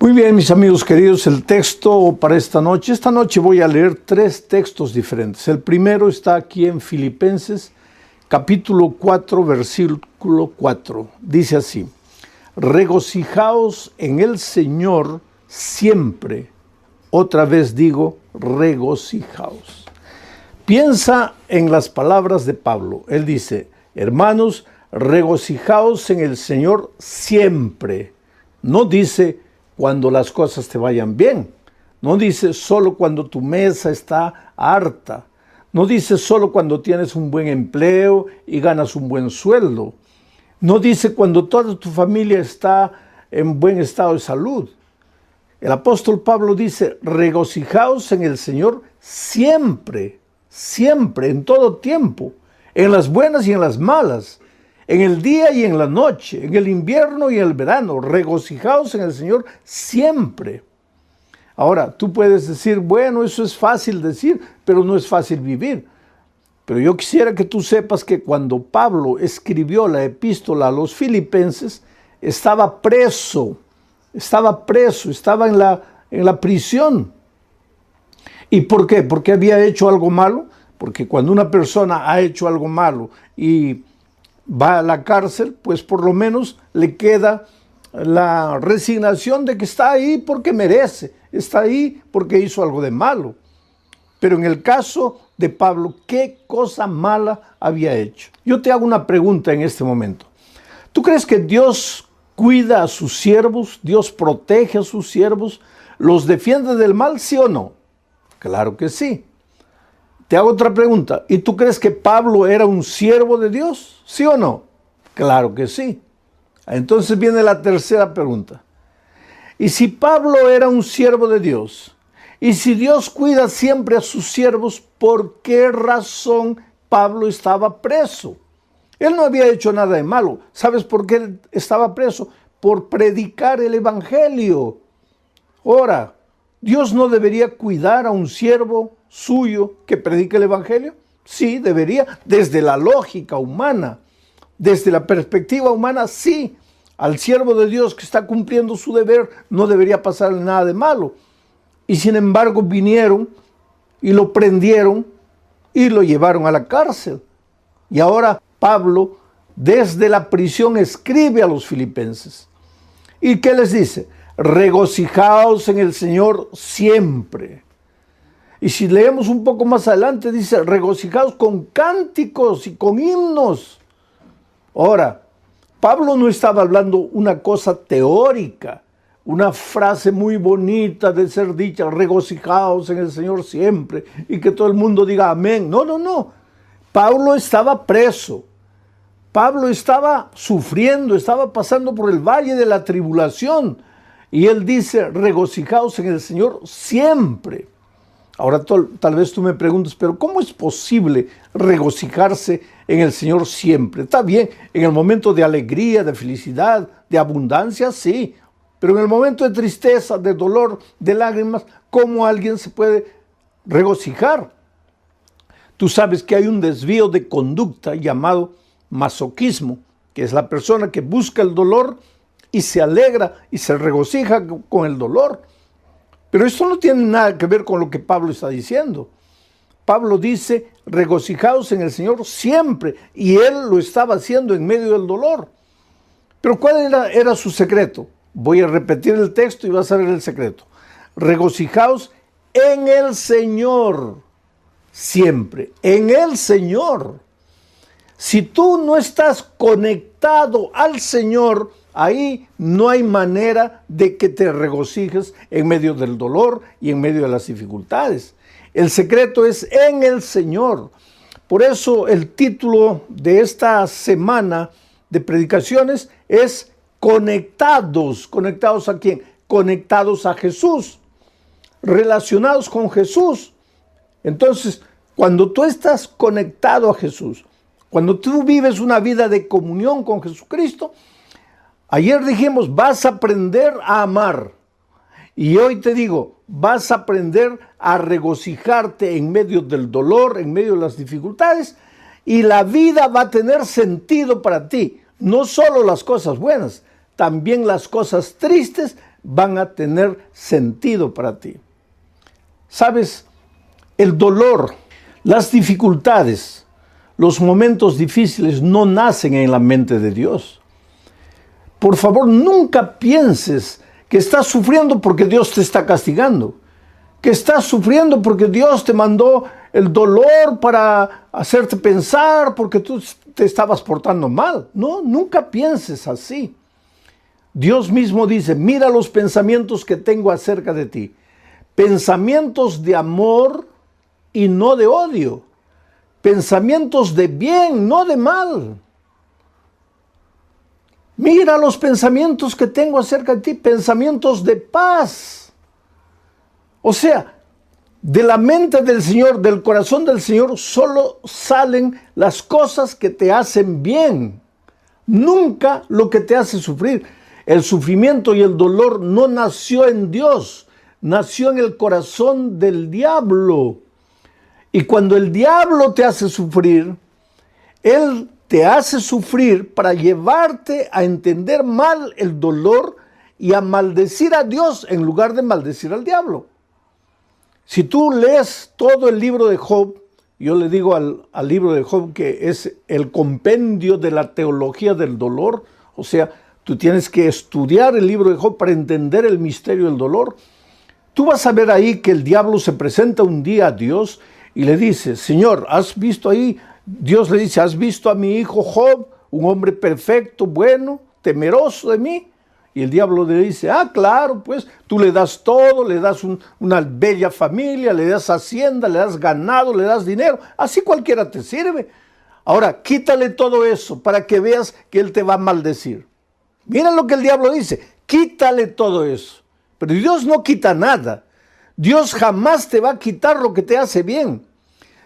Muy bien, mis amigos queridos, el texto para esta noche voy a leer 3 textos diferentes. El primero está aquí en Filipenses, capítulo 4, versículo 4. Dice así: regocijaos en el Señor siempre. Otra vez digo, regocijaos. Piensa en las palabras de Pablo. Él dice: hermanos, regocijaos en el Señor siempre. No dice cuando las cosas te vayan bien. No dice solo cuando tu mesa está harta. No dice solo cuando tienes un buen empleo y ganas un buen sueldo. No dice cuando toda tu familia está en buen estado de salud. El apóstol Pablo dice: regocijaos en el Señor siempre, siempre, en todo tiempo, en las buenas y en las malas, en el día y en la noche, en el invierno y en el verano. Regocijaos en el Señor siempre. Ahora, tú puedes decir, bueno, eso es fácil decir, pero no es fácil vivir. Pero yo quisiera que tú sepas que cuando Pablo escribió la epístola a los filipenses, estaba preso en la prisión. ¿Y por qué? ¿Porque había hecho algo malo? Porque cuando una persona ha hecho algo malo y va a la cárcel, pues por lo menos le queda la resignación de que está ahí porque merece, está ahí porque hizo algo de malo. Pero en el caso de Pablo, ¿qué cosa mala había hecho? Yo te hago una pregunta en este momento. ¿Tú crees que Dios cuida a sus siervos? ¿Dios protege a sus siervos? ¿Los defiende del mal, sí o no? Claro que sí. Te hago otra pregunta. ¿Y tú crees que Pablo era un siervo de Dios? ¿Sí o no? Claro que sí. Entonces viene la tercera pregunta. ¿Y si Pablo era un siervo de Dios? ¿Y si Dios cuida siempre a sus siervos, por qué razón Pablo estaba preso? Él no había hecho nada de malo. ¿Sabes por qué él estaba preso? Por predicar el evangelio. Ahora, ¿Dios no debería cuidar a un siervo suyo que predique el evangelio? Sí, debería, desde la lógica humana, desde la perspectiva humana, sí. Al siervo de Dios que está cumpliendo su deber no debería pasarle nada de malo. Y sin embargo vinieron y lo prendieron y lo llevaron a la cárcel. Y ahora Pablo, desde la prisión, escribe a los filipenses. ¿Y qué les dice? Regocijaos en el Señor siempre. Y si leemos un poco más adelante, dice, regocijaos con cánticos y con himnos. Ahora, Pablo no estaba hablando una cosa teórica, una frase muy bonita de ser dicha, regocijaos en el Señor siempre, y que todo el mundo diga amén. No, no, no. Pablo estaba preso. Pablo estaba sufriendo, estaba pasando por el valle de la tribulación. Y él dice, regocijaos en el Señor siempre. Ahora tal vez tú me preguntes, pero ¿cómo es posible regocijarse en el Señor siempre? Está bien, en el momento de alegría, de felicidad, de abundancia, sí. Pero en el momento de tristeza, de dolor, de lágrimas, ¿cómo alguien se puede regocijar? Tú sabes que hay un desvío de conducta llamado masoquismo, que es la persona que busca el dolor y se alegra y se regocija con el dolor. Pero esto no tiene nada que ver con lo que Pablo está diciendo. Pablo dice, regocijaos en el Señor siempre, y él lo estaba haciendo en medio del dolor. Pero ¿cuál era su secreto? Voy a repetir el texto y vas a ver el secreto. Regocijaos en el Señor siempre, en el Señor. Si tú no estás conectado al Señor, ahí no hay manera de que te regocijes en medio del dolor y en medio de las dificultades. El secreto es en el Señor. Por eso el título de esta semana de predicaciones es conectados. ¿Conectados a quién? Conectados a Jesús, relacionados con Jesús. Entonces, cuando tú estás conectado a Jesús, cuando tú vives una vida de comunión con Jesucristo, ayer dijimos, vas a aprender a amar. Y hoy te digo, vas a aprender a regocijarte en medio del dolor, en medio de las dificultades, y la vida va a tener sentido para ti. No solo las cosas buenas, también las cosas tristes van a tener sentido para ti. ¿Sabes? El dolor, las dificultades, los momentos difíciles no nacen en la mente de Dios. Por favor, nunca pienses que estás sufriendo porque Dios te está castigando, que estás sufriendo porque Dios te mandó el dolor para hacerte pensar porque tú te estabas portando mal. No, nunca pienses así. Dios mismo dice, mira los pensamientos que tengo acerca de ti. Pensamientos de amor y no de odio. Pensamientos de bien, no de mal. Mira los pensamientos que tengo acerca de ti, pensamientos de paz. O sea, de la mente del Señor, del corazón del Señor, solo salen las cosas que te hacen bien. Nunca lo que te hace sufrir. El sufrimiento y el dolor no nació en Dios, nació en el corazón del diablo. Y cuando el diablo te hace sufrir, él te hace sufrir para llevarte a entender mal el dolor y a maldecir a Dios en lugar de maldecir al diablo. Si tú lees todo el libro de Job, yo le digo al libro de Job que es el compendio de la teología del dolor, o sea, tú tienes que estudiar el libro de Job para entender el misterio del dolor. Tú vas a ver ahí que el diablo se presenta un día a Dios y le dice, Señor, ¿has visto ahí? Dios le dice, ¿has visto a mi hijo Job, un hombre perfecto, bueno, temeroso de mí? Y el diablo le dice, claro, pues tú le das todo, le das una bella familia, le das hacienda, le das ganado, le das dinero, así cualquiera te sirve. Ahora, quítale todo eso para que veas que él te va a maldecir. Miren lo que el diablo dice, quítale todo eso. Pero Dios no quita nada. Dios jamás te va a quitar lo que te hace bien.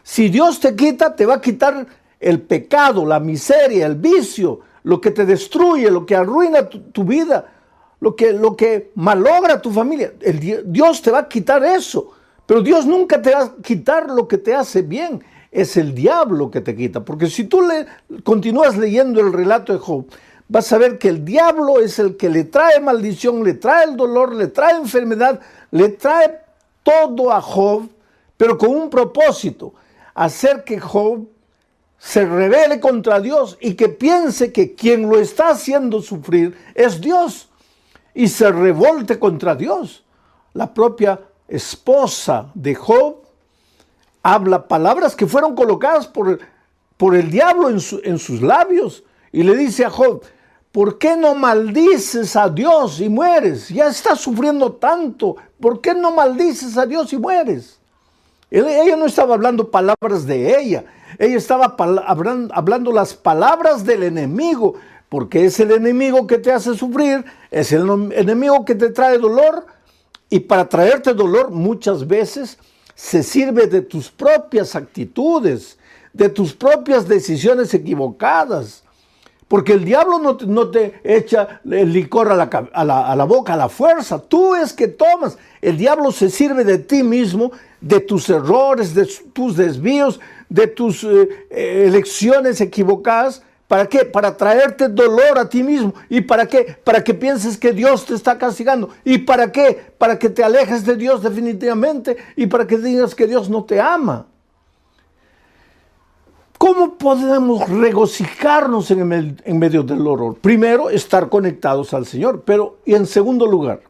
Si Dios te quita, te va a quitar el pecado, la miseria, el vicio, lo que te destruye, lo que arruina tu vida, lo que malogra tu familia. Dios te va a quitar eso, pero Dios nunca te va a quitar lo que te hace bien. Es el diablo que te quita, porque si tú continúas leyendo el relato de Job, vas a ver que el diablo es el que le trae maldición, le trae el dolor, le trae enfermedad, le trae todo a Job, pero con un propósito, hacer que Job se rebele contra Dios y que piense que quien lo está haciendo sufrir es Dios y se revolte contra Dios. La propia esposa de Job habla palabras que fueron colocadas por el diablo en sus labios y le dice a Job, ¿por qué no maldices a Dios y mueres? Ya estás sufriendo tanto, ¿por qué no maldices a Dios y mueres? Ella no estaba hablando palabras de ella estaba hablando las palabras del enemigo, porque es el enemigo que te hace sufrir, es el enemigo que te trae dolor, y para traerte dolor muchas veces se sirve de tus propias actitudes, de tus propias decisiones equivocadas, porque el diablo no te echa el licor a la boca a la fuerza, tú es que tomas. El diablo se sirve de ti mismo, de tus errores, de tus desvíos, de tus elecciones equivocadas. ¿Para qué? Para traerte dolor a ti mismo. ¿Y para qué? Para que pienses que Dios te está castigando. ¿Y para qué? Para que te alejes de Dios definitivamente y para que digas que Dios no te ama. ¿Cómo podemos regocijarnos en medio del horror? Primero, estar conectados al Señor. Pero, y en segundo lugar,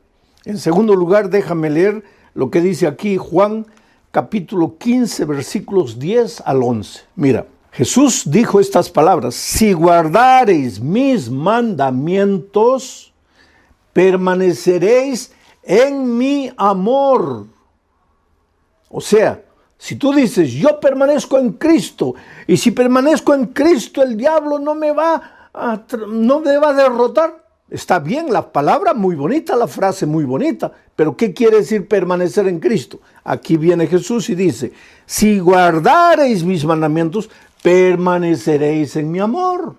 déjame leer lo que dice aquí Juan capítulo 15, versículos 10 al 11. Mira, Jesús dijo estas palabras: si guardareis mis mandamientos, permaneceréis en mi amor. O sea, si tú dices, yo permanezco en Cristo, y si permanezco en Cristo, el diablo no me va a derrotar. Está bien, la palabra muy bonita, la frase muy bonita, pero ¿qué quiere decir permanecer en Cristo? Aquí viene Jesús y dice, si guardareis mis mandamientos, permaneceréis en mi amor.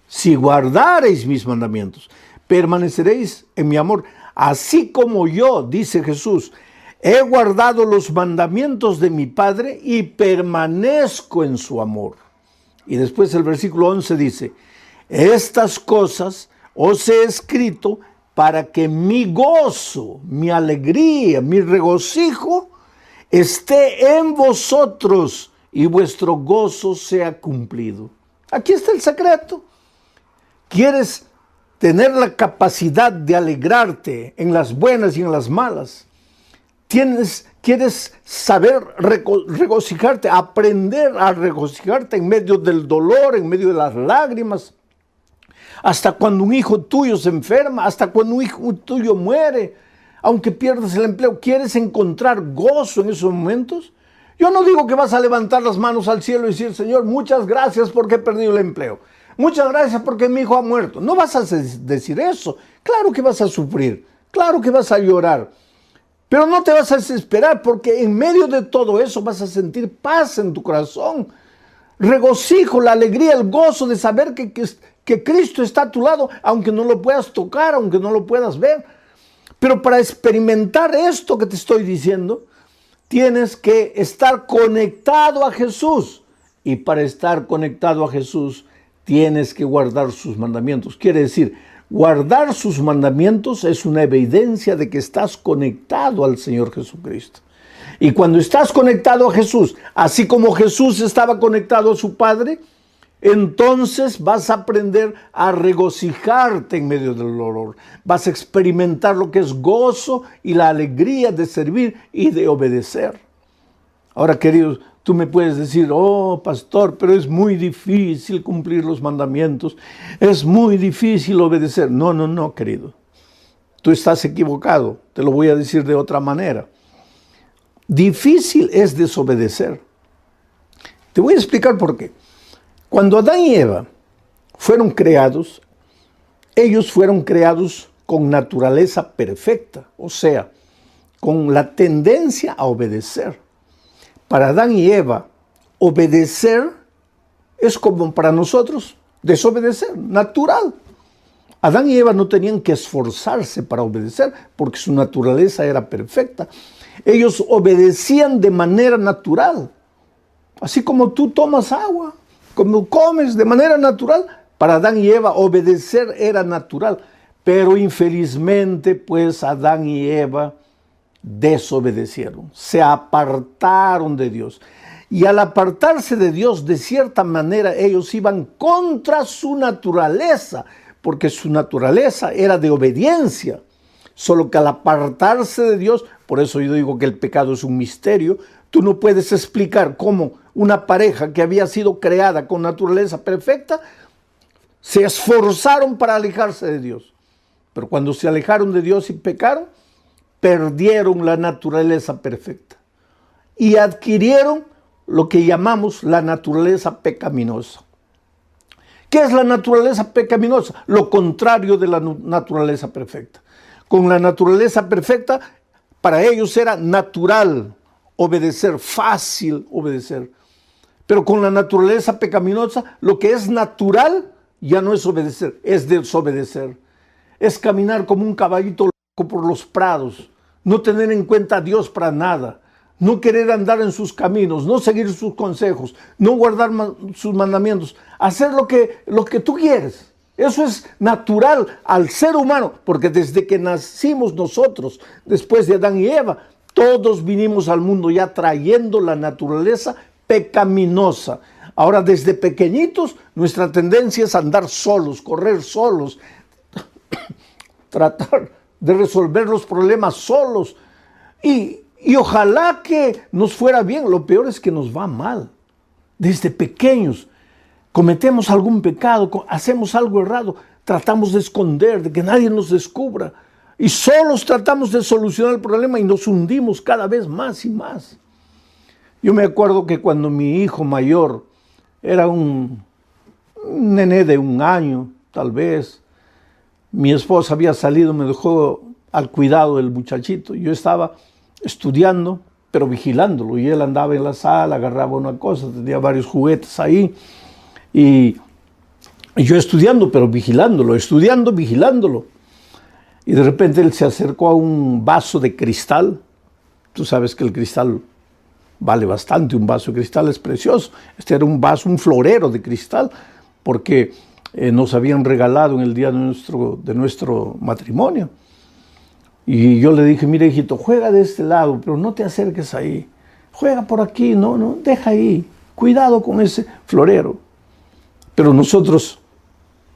Si guardareis mis mandamientos, permaneceréis en mi amor. Así como yo, dice Jesús, he guardado los mandamientos de mi Padre y permanezco en su amor. Y después el versículo 11 dice, estas cosas os he escrito para que mi gozo, mi alegría, mi regocijo esté en vosotros y vuestro gozo sea cumplido. Aquí está el secreto. ¿Quieres tener la capacidad de alegrarte en las buenas y en las malas? ¿Quieres saber regocijarte, aprender a regocijarte en medio del dolor, en medio de las lágrimas? Hasta cuando un hijo tuyo se enferma, hasta cuando un hijo tuyo muere, aunque pierdas el empleo, ¿quieres encontrar gozo en esos momentos? Yo no digo que vas a levantar las manos al cielo y decir, Señor, muchas gracias porque he perdido el empleo. Muchas gracias porque mi hijo ha muerto. No vas a decir eso. Claro que vas a sufrir, claro que vas a llorar. Pero no te vas a desesperar porque en medio de todo eso vas a sentir paz en tu corazón. Regocijo, la alegría, el gozo de saber que Cristo está a tu lado, aunque no lo puedas tocar, aunque no lo puedas ver. Pero para experimentar esto que te estoy diciendo, tienes que estar conectado a Jesús. Y para estar conectado a Jesús, tienes que guardar sus mandamientos. Quiere decir, guardar sus mandamientos es una evidencia de que estás conectado al Señor Jesucristo. Y cuando estás conectado a Jesús, así como Jesús estaba conectado a su Padre, entonces vas a aprender a regocijarte en medio del dolor. Vas a experimentar lo que es gozo y la alegría de servir y de obedecer. Ahora, queridos, tú me puedes decir, oh, pastor, pero es muy difícil cumplir los mandamientos. Es muy difícil obedecer. No, querido. Tú estás equivocado. Te lo voy a decir de otra manera. Difícil es desobedecer. Te voy a explicar por qué. Cuando Adán y Eva fueron creados, ellos fueron creados con naturaleza perfecta, o sea, con la tendencia a obedecer. Para Adán y Eva, obedecer es como para nosotros desobedecer, natural. Adán y Eva no tenían que esforzarse para obedecer porque su naturaleza era perfecta. Ellos obedecían de manera natural, así como tú tomas agua. Como comes de manera natural, para Adán y Eva obedecer era natural. Pero infelizmente, pues Adán y Eva desobedecieron, se apartaron de Dios. Y al apartarse de Dios, de cierta manera, ellos iban contra su naturaleza, porque su naturaleza era de obediencia. Solo que al apartarse de Dios, por eso yo digo que el pecado es un misterio, tú no puedes explicar cómo una pareja que había sido creada con naturaleza perfecta se esforzaron para alejarse de Dios. Pero cuando se alejaron de Dios y pecaron, perdieron la naturaleza perfecta y adquirieron lo que llamamos la naturaleza pecaminosa. ¿Qué es la naturaleza pecaminosa? Lo contrario de la naturaleza perfecta. Con la naturaleza perfecta, para ellos era natural obedecer, fácil obedecer. Pero con la naturaleza pecaminosa, lo que es natural ya no es obedecer, es desobedecer. Es caminar como un caballito loco por los prados, no tener en cuenta a Dios para nada, no querer andar en sus caminos, no seguir sus consejos, no guardar sus mandamientos, hacer lo que tú quieres. Eso es natural al ser humano, porque desde que nacimos nosotros, después de Adán y Eva, todos vinimos al mundo ya trayendo la naturaleza pecaminosa. Ahora, desde pequeñitos, nuestra tendencia es andar solos, correr solos, tratar de resolver los problemas solos. Y ojalá que nos fuera bien. Lo peor es que nos va mal. Desde pequeños cometemos algún pecado, hacemos algo errado, tratamos de esconder, de que nadie nos descubra. Y solos tratamos de solucionar el problema y nos hundimos cada vez más y más. Yo me acuerdo que cuando mi hijo mayor era un nené de 1 año, tal vez, mi esposa había salido, me dejó al cuidado del muchachito. Yo estaba estudiando, pero vigilándolo. Y él andaba en la sala, agarraba una cosa, tenía varios juguetes ahí. Y yo estudiando, pero vigilándolo, vigilándolo. Y de repente él se acercó a un vaso de cristal. Tú sabes que el cristal vale bastante, un vaso de cristal es precioso. Este era un vaso, un florero de cristal, porque nos habían regalado en el día de nuestro matrimonio. Y yo le dije, mira hijito, juega de este lado, pero no te acerques ahí. Juega por aquí, no, deja ahí. Cuidado con ese florero. Pero nosotros,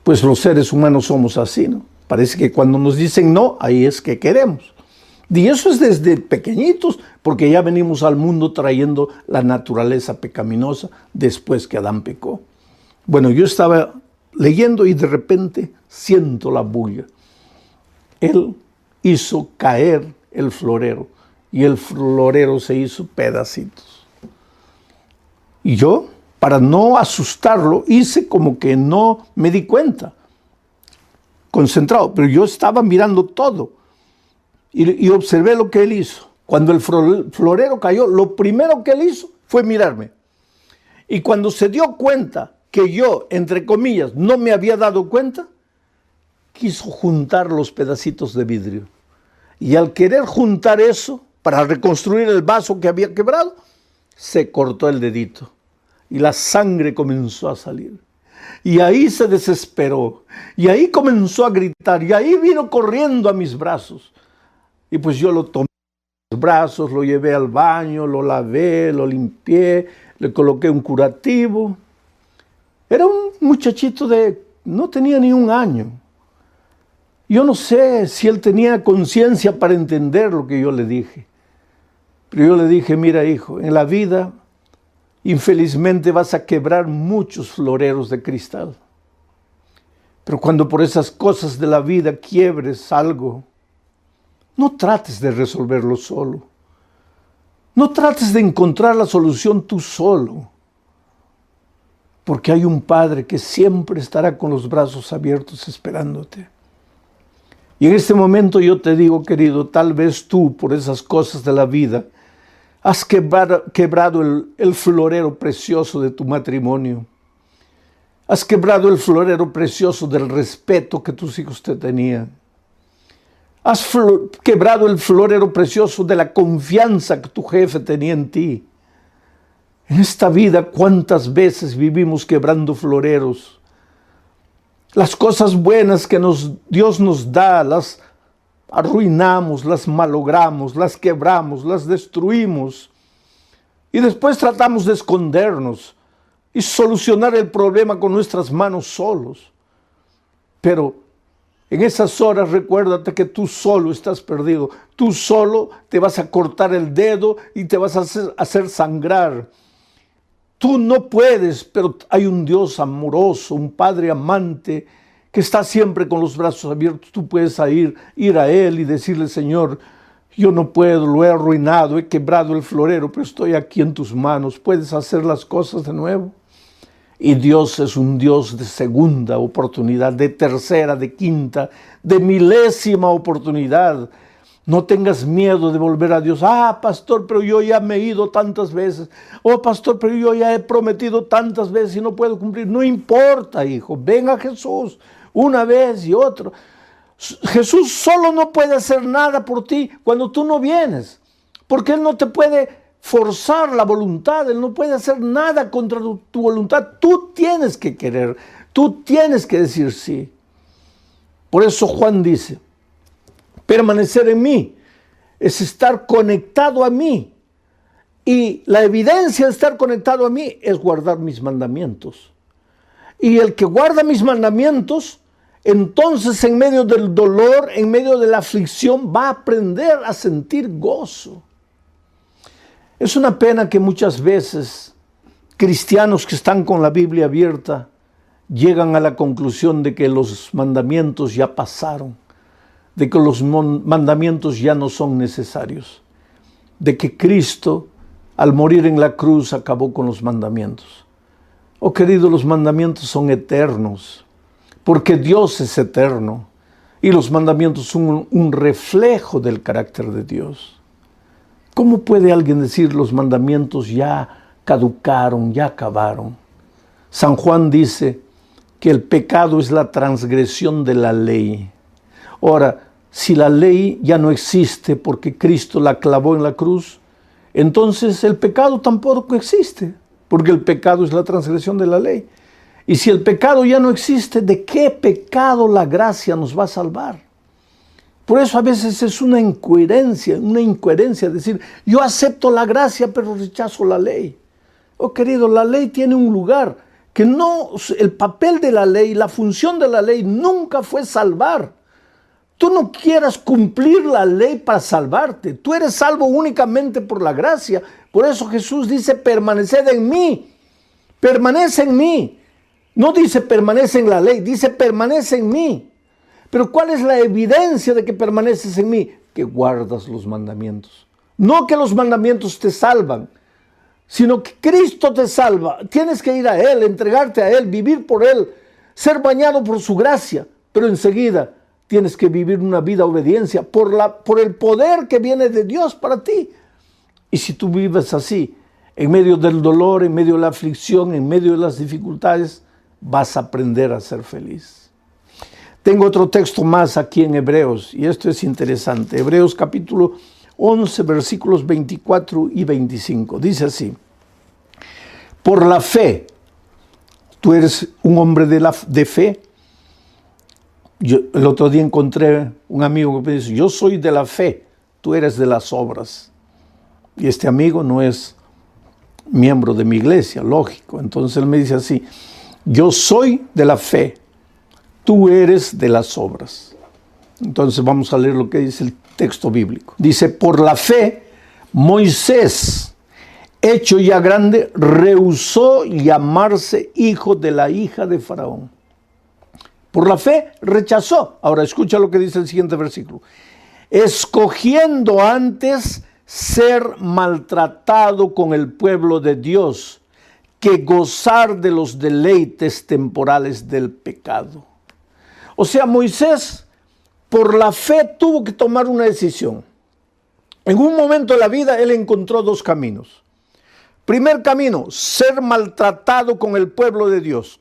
pues los seres humanos somos así, ¿no? Parece que cuando nos dicen no, ahí es que queremos. Y eso es desde pequeñitos, porque ya venimos al mundo trayendo la naturaleza pecaminosa después que Adán pecó. Bueno, yo estaba leyendo y de repente siento la bulla. Él hizo caer el florero y el florero se hizo pedacitos. Y yo, para no asustarlo, hice como que no me di cuenta, concentrado, pero yo estaba mirando todo y observé lo que él hizo. Cuando el florero cayó, lo primero que él hizo fue mirarme. Y cuando se dio cuenta que yo, entre comillas, no me había dado cuenta, quiso juntar los pedacitos de vidrio. Y al querer juntar eso, para reconstruir el vaso que había quebrado, se cortó el dedito. Y la sangre comenzó a salir. Y ahí se desesperó. Y ahí comenzó a gritar. Y ahí vino corriendo a mis brazos. Y pues yo lo tomé en los brazos, lo llevé al baño, lo lavé, lo limpié, le coloqué un curativo. Era un muchachito no tenía ni un año. Yo no sé si él tenía conciencia para entender lo que yo le dije. Pero yo le dije, mira hijo, en la vida infelizmente vas a quebrar muchos floreros de cristal. Pero cuando por esas cosas de la vida quiebres algo, no trates de resolverlo solo. No trates de encontrar la solución tú solo. Porque hay un Padre que siempre estará con los brazos abiertos esperándote. Y en este momento yo te digo, querido, tal vez tú, por esas cosas de la vida, has quebrado el florero precioso de tu matrimonio. Has quebrado el florero precioso del respeto que tus hijos te tenían. Has quebrado el florero precioso de la confianza que tu jefe tenía en ti. En esta vida, ¿cuántas veces vivimos quebrando floreros? Las cosas buenas que Dios nos da, las arruinamos, las malogramos, las quebramos, las destruimos. Y después tratamos de escondernos y solucionar el problema con nuestras manos solos. Pero en esas horas recuérdate que tú solo estás perdido. Tú solo te vas a cortar el dedo y te vas a hacer sangrar. Tú no puedes, pero hay un Dios amoroso, un Padre amante que está siempre con los brazos abiertos. Tú puedes ir a Él y decirle, Señor, yo no puedo, lo he arruinado, he quebrado el florero, pero estoy aquí en tus manos. ¿Puedes hacer las cosas de nuevo? Y Dios es un Dios de segunda oportunidad, de tercera, de quinta, de milésima oportunidad. No tengas miedo de volver a Dios. Ah, pastor, pero yo ya me he ido tantas veces. Oh, pastor, pero yo ya he prometido tantas veces y no puedo cumplir. No importa, hijo. Ven a Jesús una vez y otra. Jesús solo no puede hacer nada por ti cuando tú no vienes. Porque Él no te puede forzar la voluntad. Él no puede hacer nada contra tu voluntad. Tú tienes que querer. Tú tienes que decir sí. Por eso Juan dice, permanecer en mí es estar conectado a mí. Y la evidencia de estar conectado a mí es guardar mis mandamientos. Y el que guarda mis mandamientos, entonces en medio del dolor, en medio de la aflicción, va a aprender a sentir gozo. Es una pena que muchas veces cristianos que están con la Biblia abierta llegan a la conclusión de que los mandamientos ya pasaron, de que los mandamientos ya no son necesarios, de que Cristo, al morir en la cruz, acabó con los mandamientos. Oh, querido, los mandamientos son eternos, porque Dios es eterno, y los mandamientos son un reflejo del carácter de Dios. ¿Cómo puede alguien decir los mandamientos ya caducaron, ya acabaron? San Juan dice que el pecado es la transgresión de la ley. Ahora, si la ley ya no existe porque Cristo la clavó en la cruz, entonces el pecado tampoco existe, porque el pecado es la transgresión de la ley. Y si el pecado ya no existe, ¿de qué pecado la gracia nos va a salvar? Por eso a veces es una incoherencia decir, yo acepto la gracia pero rechazo la ley. Oh querido, la ley tiene un lugar que no, el papel de la ley, la función de la ley nunca fue salvar. Tú no quieras cumplir la ley para salvarte. Tú eres salvo únicamente por la gracia. Por eso Jesús dice, permaneced en mí. Permanece en mí. No dice permanece en la ley, dice permanece en mí. Pero ¿cuál es la evidencia de que permaneces en mí? Que guardas los mandamientos. No que los mandamientos te salvan, sino que Cristo te salva. Tienes que ir a Él, entregarte a Él, vivir por Él, ser bañado por su gracia. Pero enseguida tienes que vivir una vida de obediencia por el poder que viene de Dios para ti. Y si tú vives así, en medio del dolor, en medio de la aflicción, en medio de las dificultades, vas a aprender a ser feliz. Tengo otro texto más aquí en Hebreos, y esto es interesante. Hebreos capítulo 11, versículos 24 y 25. Dice así: por la fe, tú eres un hombre de fe. Yo el otro día encontré un amigo que me dice, yo soy de la fe, tú eres de las obras. Y este amigo no es miembro de mi iglesia, lógico. Entonces él me dice así, yo soy de la fe, tú eres de las obras. Entonces vamos a leer lo que dice el texto bíblico. Dice, por la fe, Moisés, hecho ya grande, rehusó llamarse hijo de la hija de Faraón. Por la fe rechazó. Ahora escucha lo que dice el siguiente versículo. Escogiendo antes ser maltratado con el pueblo de Dios que gozar de los deleites temporales del pecado. O sea, Moisés por la fe tuvo que tomar una decisión. En un momento de la vida él encontró dos caminos. Primer camino, ser maltratado con el pueblo de Dios.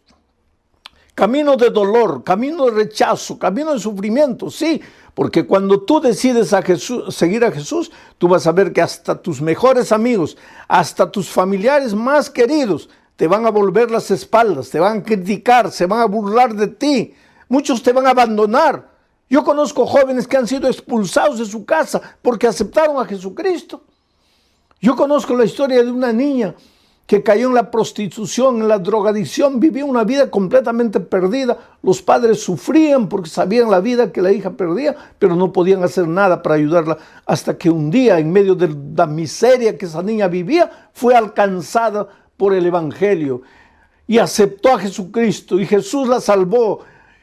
Camino de dolor, camino de rechazo, camino de sufrimiento, sí, porque cuando tú decides seguir a Jesús, tú vas a ver que hasta tus mejores amigos, hasta tus familiares más queridos, te van a volver las espaldas, te van a criticar, se van a burlar de ti, muchos te van a abandonar. Yo conozco jóvenes que han sido expulsados de su casa porque aceptaron a Jesucristo. Yo conozco la historia de una niña que cayó en la prostitución, en la drogadicción, vivía una vida completamente perdida. Los padres sufrían porque sabían la vida que la hija perdía, pero no podían hacer nada para ayudarla, hasta que un día, en medio de la miseria que esa niña vivía, fue alcanzada por el Evangelio y aceptó a Jesucristo, y Jesús la salvó,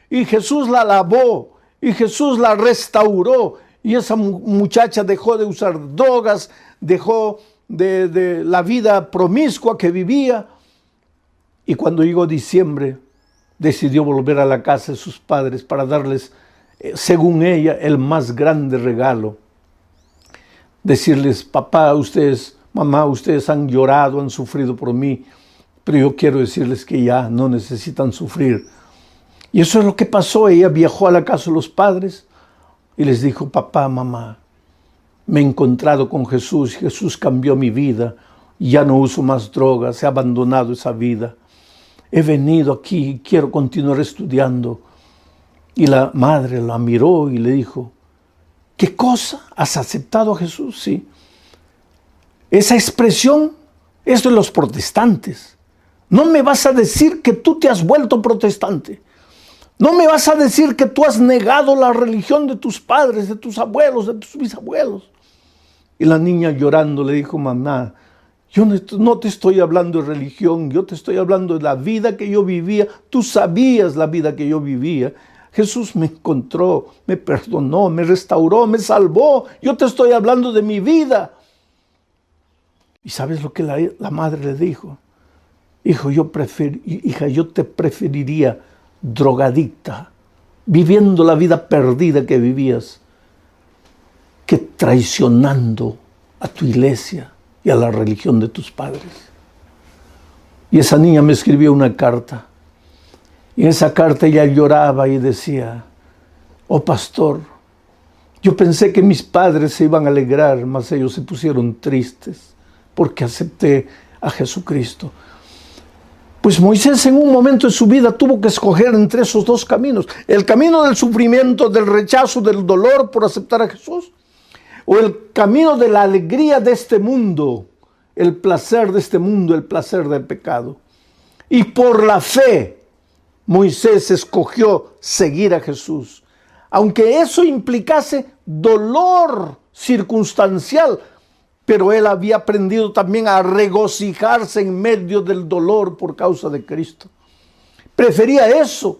y Jesús la lavó, y Jesús la restauró, y esa muchacha dejó de usar drogas, dejó de la vida promiscua que vivía, y cuando llegó diciembre decidió volver a la casa de sus padres para darles, según ella, el más grande regalo. Decirles, papá, ustedes, mamá, ustedes han llorado, han sufrido por mí, pero yo quiero decirles que ya no necesitan sufrir. Y eso es lo que pasó. Ella viajó a la casa de los padres y les dijo, papá, mamá, me he encontrado con Jesús, Jesús cambió mi vida, ya no uso más drogas, he abandonado esa vida. He venido aquí y quiero continuar estudiando. Y la madre la miró y le dijo, ¿qué cosa? ¿Has aceptado a Jesús? Sí. Esa expresión es de los protestantes. No me vas a decir que tú te has vuelto protestante. No me vas a decir que tú has negado la religión de tus padres, de tus abuelos, de tus bisabuelos. Y la niña llorando le dijo, mamá, yo no te estoy hablando de religión, yo te estoy hablando de la vida que yo vivía. Tú sabías la vida que yo vivía. Jesús me encontró, me perdonó, me restauró, me salvó. Yo te estoy hablando de mi vida. ¿Y sabes lo que la madre le dijo? Hija, yo te preferiría drogadicta, viviendo la vida perdida que vivías, que traicionando a tu iglesia y a la religión de tus padres. Y esa niña me escribió una carta. Y en esa carta ella lloraba y decía, oh pastor, yo pensé que mis padres se iban a alegrar, mas ellos se pusieron tristes porque acepté a Jesucristo. Pues Moisés en un momento de su vida tuvo que escoger entre esos dos caminos. El camino del sufrimiento, del rechazo, del dolor por aceptar a Jesús. O el camino de la alegría de este mundo, el placer de este mundo, el placer del pecado. Y por la fe, Moisés escogió seguir a Jesús. Aunque eso implicase dolor circunstancial, pero él había aprendido también a regocijarse en medio del dolor por causa de Cristo. Prefería eso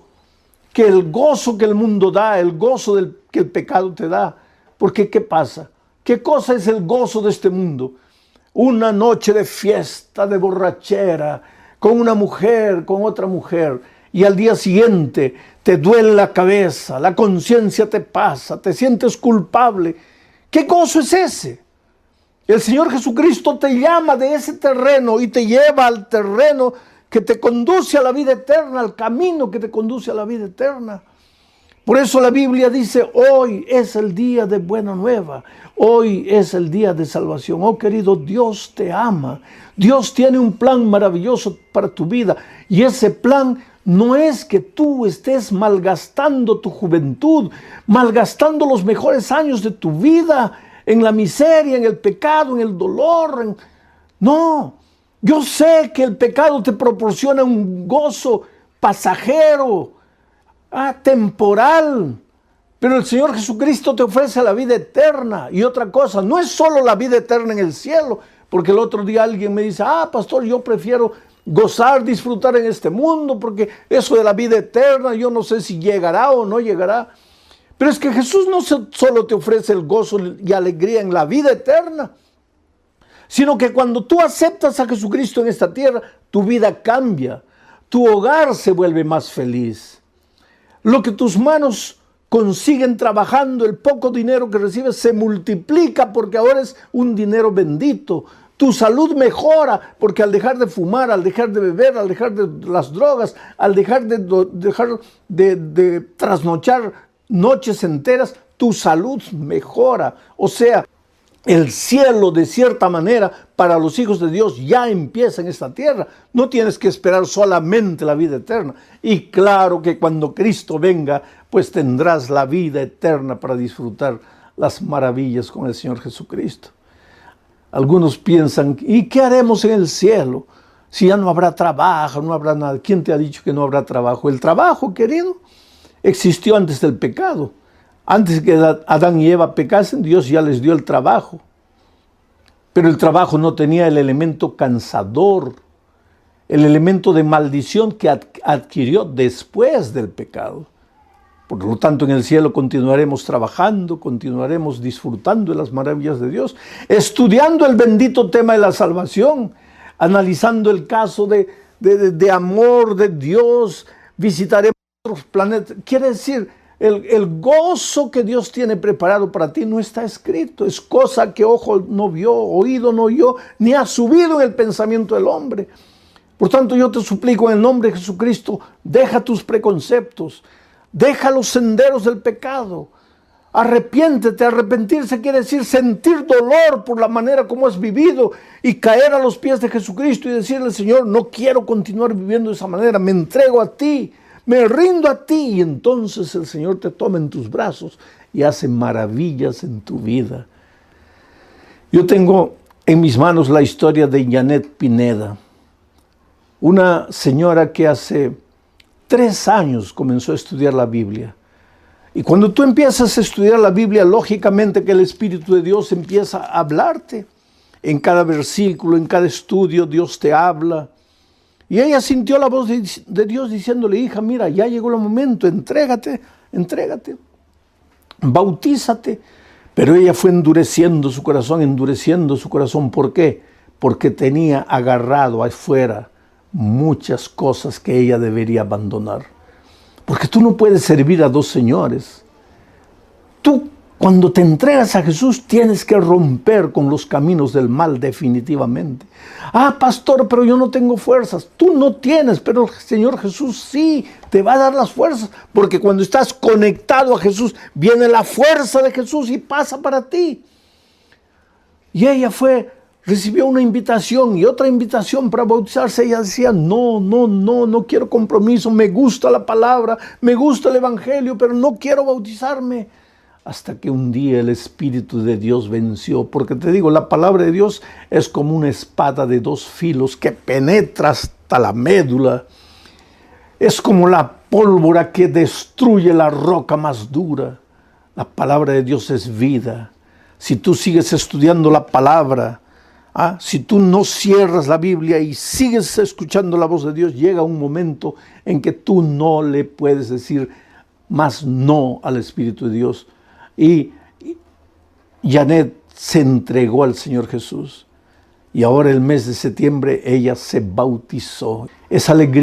que el gozo que el mundo da, el gozo que el pecado te da. Porque ¿qué pasa? ¿Qué cosa es el gozo de este mundo? Una noche de fiesta, de borrachera, con una mujer, con otra mujer, y al día siguiente te duele la cabeza, la conciencia te pasa, te sientes culpable. ¿Qué gozo es ese? El Señor Jesucristo te llama de ese terreno y te lleva al terreno que te conduce a la vida eterna, al camino que te conduce a la vida eterna. Por eso la Biblia dice, hoy es el día de buena nueva, hoy es el día de salvación. Oh querido, Dios te ama, Dios tiene un plan maravilloso para tu vida y ese plan no es que tú estés malgastando tu juventud, malgastando los mejores años de tu vida en la miseria, en el pecado, en el dolor. No, yo sé que el pecado te proporciona un gozo pasajero, temporal, pero el Señor Jesucristo te ofrece la vida eterna. Y otra cosa, no es solo la vida eterna en el cielo, porque el otro día alguien me dice, pastor, yo prefiero gozar, disfrutar en este mundo, porque eso de la vida eterna, yo no sé si llegará o no llegará. Pero es que Jesús no solo te ofrece el gozo y alegría en la vida eterna, sino que cuando tú aceptas a Jesucristo en esta tierra, tu vida cambia, tu hogar se vuelve más feliz. Lo que tus manos consiguen trabajando, el poco dinero que recibes, se multiplica porque ahora es un dinero bendito. Tu salud mejora porque al dejar de fumar, al dejar de beber, al dejar de las drogas, al dejar de trasnochar noches enteras, tu salud mejora. O sea, el cielo de cierta manera para los hijos de Dios ya empieza en esta tierra. No tienes que esperar solamente la vida eterna. Y claro que cuando Cristo venga, pues tendrás la vida eterna para disfrutar las maravillas con el Señor Jesucristo. Algunos piensan, ¿y qué haremos en el cielo? Si ya no habrá trabajo, no habrá nada. ¿Quién te ha dicho que no habrá trabajo? El trabajo, querido, existió antes del pecado. Antes que Adán y Eva pecasen, Dios ya les dio el trabajo. Pero el trabajo no tenía el elemento cansador, el elemento de maldición que adquirió después del pecado. Por lo tanto, en el cielo continuaremos trabajando, continuaremos disfrutando de las maravillas de Dios, estudiando el bendito tema de la salvación, analizando el caso de amor de Dios, visitaremos otros planetas. Quiere decir, el gozo que Dios tiene preparado para ti no está escrito, es cosa que ojo no vio, oído no oyó, ni ha subido en el pensamiento del hombre. Por tanto, yo te suplico en el nombre de Jesucristo, deja tus preconceptos, deja los senderos del pecado, arrepiéntete. Arrepentirse quiere decir sentir dolor por la manera como has vivido y caer a los pies de Jesucristo y decirle, Señor, no quiero continuar viviendo de esa manera, me entrego a ti, me rindo a ti. Y entonces el Señor te toma en tus brazos y hace maravillas en tu vida. Yo tengo en mis manos la historia de Janet Pineda, una señora que hace 3 años comenzó a estudiar la Biblia. Y cuando tú empiezas a estudiar la Biblia, lógicamente que el Espíritu de Dios empieza a hablarte. En cada versículo, en cada estudio, Dios te habla. Y ella sintió la voz de Dios diciéndole, hija, mira, ya llegó el momento, entrégate, bautízate. Pero ella fue endureciendo su corazón. ¿Por qué? Porque tenía agarrado afuera muchas cosas que ella debería abandonar. Porque tú no puedes servir a 2 señores. Tú, cuando te entregas a Jesús, tienes que romper con los caminos del mal definitivamente. Pastor, pero yo no tengo fuerzas. Tú no tienes, pero el Señor Jesús sí te va a dar las fuerzas. Porque cuando estás conectado a Jesús, viene la fuerza de Jesús y pasa para ti. Y ella fue recibió una invitación y otra invitación para bautizarse. Ella decía, no quiero compromiso, me gusta la palabra, me gusta el evangelio, pero no quiero bautizarme. Hasta que un día el Espíritu de Dios venció, porque te digo, la palabra de Dios es como una espada de dos filos que penetra hasta la médula. Es como la pólvora que destruye la roca más dura. La palabra de Dios es vida. Si tú sigues estudiando la palabra, si tú no cierras la Biblia y sigues escuchando la voz de Dios, llega un momento en que tú no le puedes decir más no al Espíritu de Dios. Y Janet se entregó al Señor Jesús. Y ahora el mes de septiembre ella se bautizó. Esa alegría